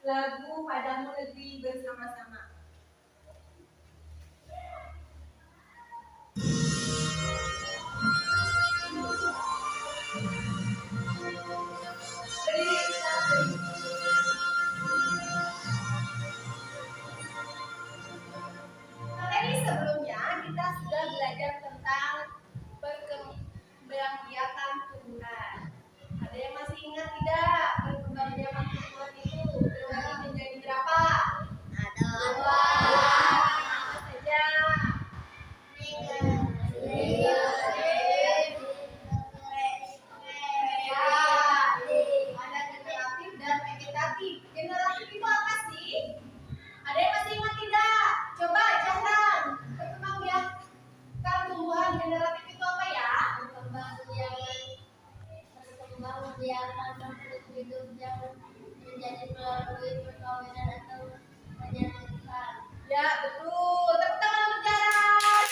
lagu Padamu Negeri bersama-sama. Materi sebelumnya kita sudah belajar tentang perkembangbiakan tumbuhan. Ada yang masih ingat tidak perkembangbiakan tumbuhan itu terbagi menjadi berapa? Ada. Apa saja? Ada generatif dan vegetatif. Generatif itu apa sih? Ada yang masih ingat tidak? Coba catat. Perkembangbiakan tumbuhan generatif itu apa ya? Perkembangbiakan makhluk hidup yang menjadi melalui perkawinan atau penyakit. Ya, betul. Tepuk tangan untuk Jaran.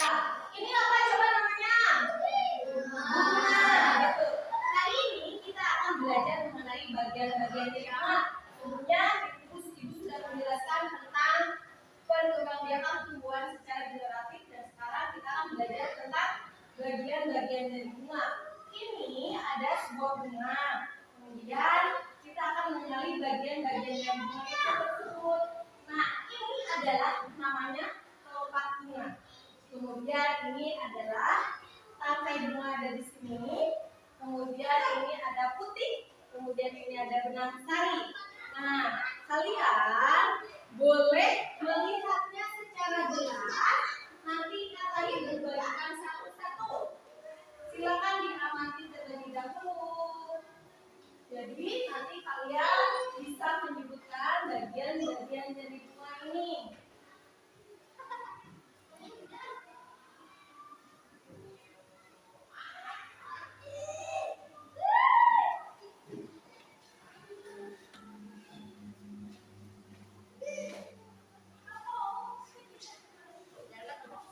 Nah, ini apa coba namanya? Bunga. Betul. Hari ini kita akan belajar mengenai bagian-bagian dari bunga. Sebelumnya, Ibu sudah menjelaskan tentang perkembangbiakan tumbuhan secara generatif dan sekarang kita akan belajar tentang bagian-bagian dari bunga. Ini ada sebuah bunga. Kemudian kita akan mengenali bagian-bagian dari bunga itu tersebut. Nah, ini adalah namanya kelopak bunga. Kemudian ini adalah tangkai bunga ada di sini. Kemudian ini ada putih. Kemudian ini ada benang sari. Nah, kalian boleh melihatnya secara jelas. Nanti kalian dibagikan satu-satu. Silakan diamati terlebih dahulu. Jadi nanti kalian bisa menyebutkan bagian-bagian dari bunga ini.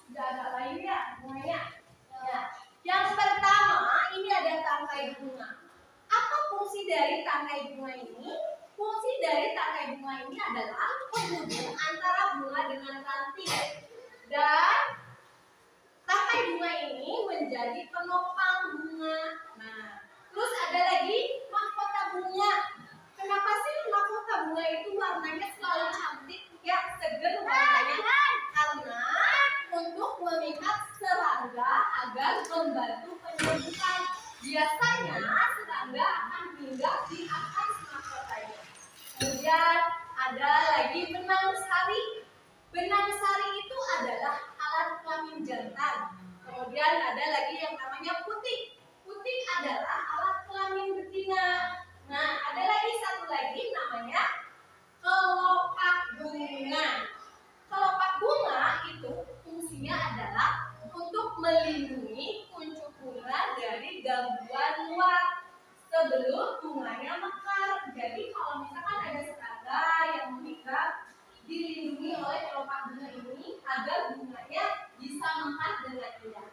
Sudah agak lain ya bunganya? Ya. Yang pertama ini ada tangkai bunga. Apa fungsi dari tangkai bunga ini? Fungsi dari tangkai bunga ini adalah penghubung antara bunga dengan ranting. Dan tangkai bunga ini menjadi penopang bunga. Nah, terus ada lagi mahkota bunga. Kenapa sih mahkota bunga itu warnanya selalu cantik? Ya, seger warnanya. Karena untuk memikat serangga agar membantu penyembuhan. Biasanya serangga akan tinggal di atas mahkotanya. Kemudian ada lagi benang sari. Benang sari itu adalah alat kelamin jantan. Kemudian ada lagi yang namanya putih. Putih adalah alat kelamin betina. Nah, ada lagi satu lagi namanya kelopak bunga. Kelopak bunga itu fungsinya adalah untuk melindungi kuncup bunga dari gangguan luar sebelum bunganya mekar. Jadi kalau misalkan ada serangga yang mengikat, dilindungi oleh kelopak bunga ini agar bunganya bisa mekar dengan indah.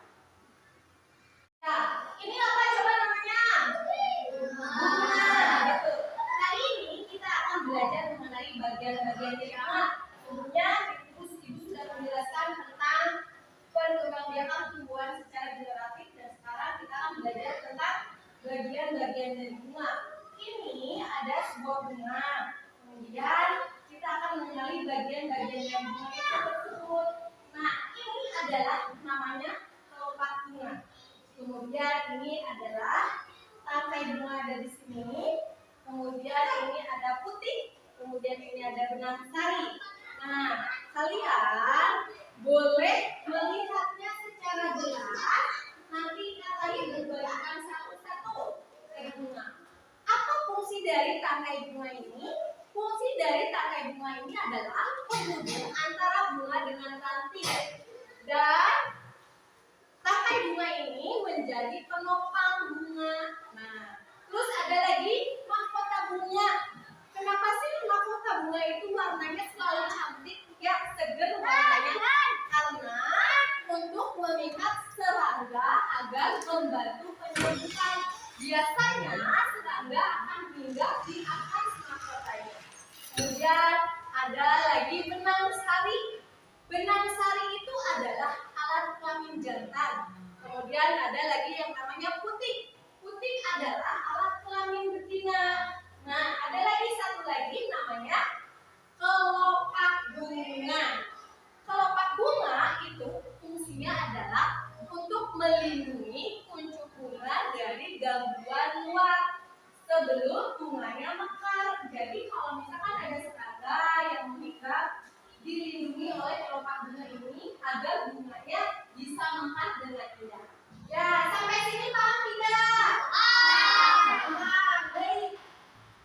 Nah, ini apa coba namanya? Bunga. Betul. Hari ini kita akan belajar mengenai bagian-bagian dari bunga. Sebelumnya Ibu sudah menjelaskan tentang perkembangbiakan tumbuhan secara generatif dan sekarang kita akan belajar tentang bagian-bagian dari bunga. Ini ada sebuah bunga. Kemudian kita akan mengenali bagian-bagian dari bunga itu tersebut. Nah, ini adalah namanya kelopak bunga. Kemudian ini adalah tangkai bunga ada di sini. Kemudian ini ada putih. Kemudian ini ada benang sari. Nah, kalian boleh melihatnya secara jelas. Nanti kalian dibagikan satu-satu dari bunga. Apa fungsi dari tangkai bunga ini? Fungsi dari tangkai bunga ini adalah penghubung antara bunga dengan ranting. Dan tangkai bunga ini menjadi penopang bunga. Nah, terus ada lagi mahkota bunga. Kenapa sih mahkota bunga itu warnanya selalu cantik? Ya, seger warnanya. Karena untuk memikat serangga agar membantu penyembuhan. Biasanya serangga akan tinggal di atas mahkotanya. Kemudian ada lagi benang sari. Benang sari itu adalah alat kelamin jantan. Kemudian ada lagi yang namanya putik. Putik adalah alat kelamin betina. Nah, ada lagi satu lagi namanya kelopak bunga. Kelopak bunga itu fungsinya adalah untuk melindungi kuncup bunga dari gangguan luar sebelum bunganya mekar. Jadi kalau misalkan ada serangga yang mengikat, dilindungi oleh kelopak bunga ini agar bunganya bisa mekar dengan indah. Ya, sampai sini paham tidak? Paham. Baik.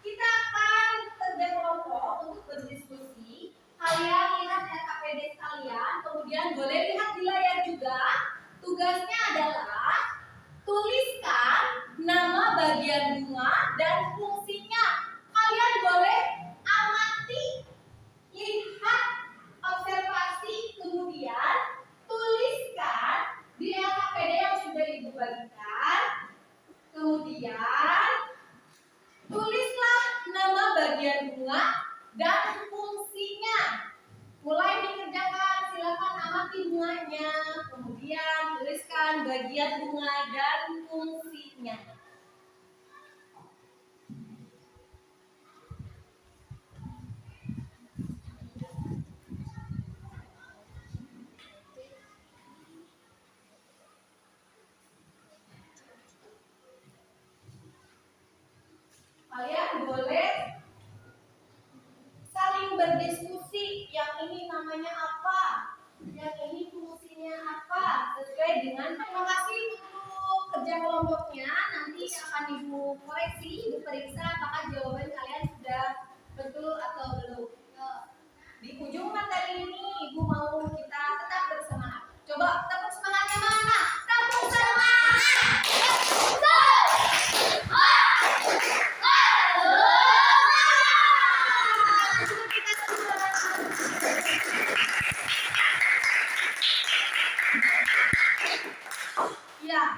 Kita akan kerja kelompok untuk berdiskusi. Kalian lihat LKPD sekalian, kemudian boleh lihat di layar juga. Tugasnya adalah tuliskan nama bagian bunga dan fungsinya. Kalian boleh amati, lihat, observasi, kemudian tuliskan di LKPD yang sudah Ibu bagikan. Kemudian tulislah nama bagian bunga dan fungsinya. Mulai dikerjakan, silakan amati bunganya. Kemudian tuliskan bagian bunga dan fungsinya. Kalian boleh saling berdiskusi, yang ini namanya apa, yang ini fungsinya apa, sesuai dengan. Terima kasih untuk kerja kelompoknya. Nanti akan Ibu koreksi, Ibu periksa apakah jawaban kalian sudah betul atau belum. Di ujung materi ini Ibu mau kita tetap bersemangat. Coba tepuk semangatnya mana? Tepuk semangat. Ya,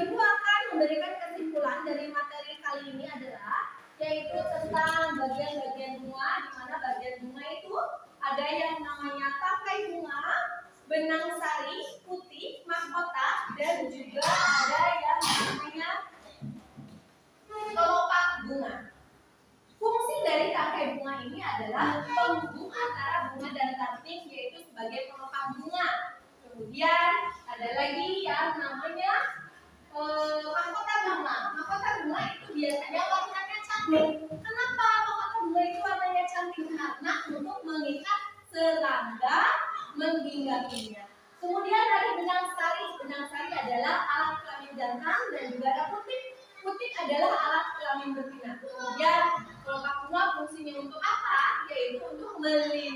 Ibu akan memberikan kesimpulan dari materi kali ini adalah yaitu tentang bagian-bagian bunga, di mana bagian bunga itu ada yang namanya tangkai bunga, benang sari, putih, mahkota, dan juga ada yang namanya kelopak bunga. Fungsi dari tangkai bunga ini adalah penghubung antara bunga dan ranting, yaitu sebagai kelopak bunga. Kemudian ada lagi yang namanya mahkota bunga. Mahkota bunga itu biasanya warnanya cantik. Kenapa mahkota bunga itu warnanya cantik? Karena untuk mengikat serangga menghinggapinya. Kemudian dari benang sari. Benang sari adalah alat kelamin jantan dan juga ada putik. Putik adalah alat kelamin betina. Kemudian kelopak bunga fungsinya untuk apa? Yaitu untuk melindungi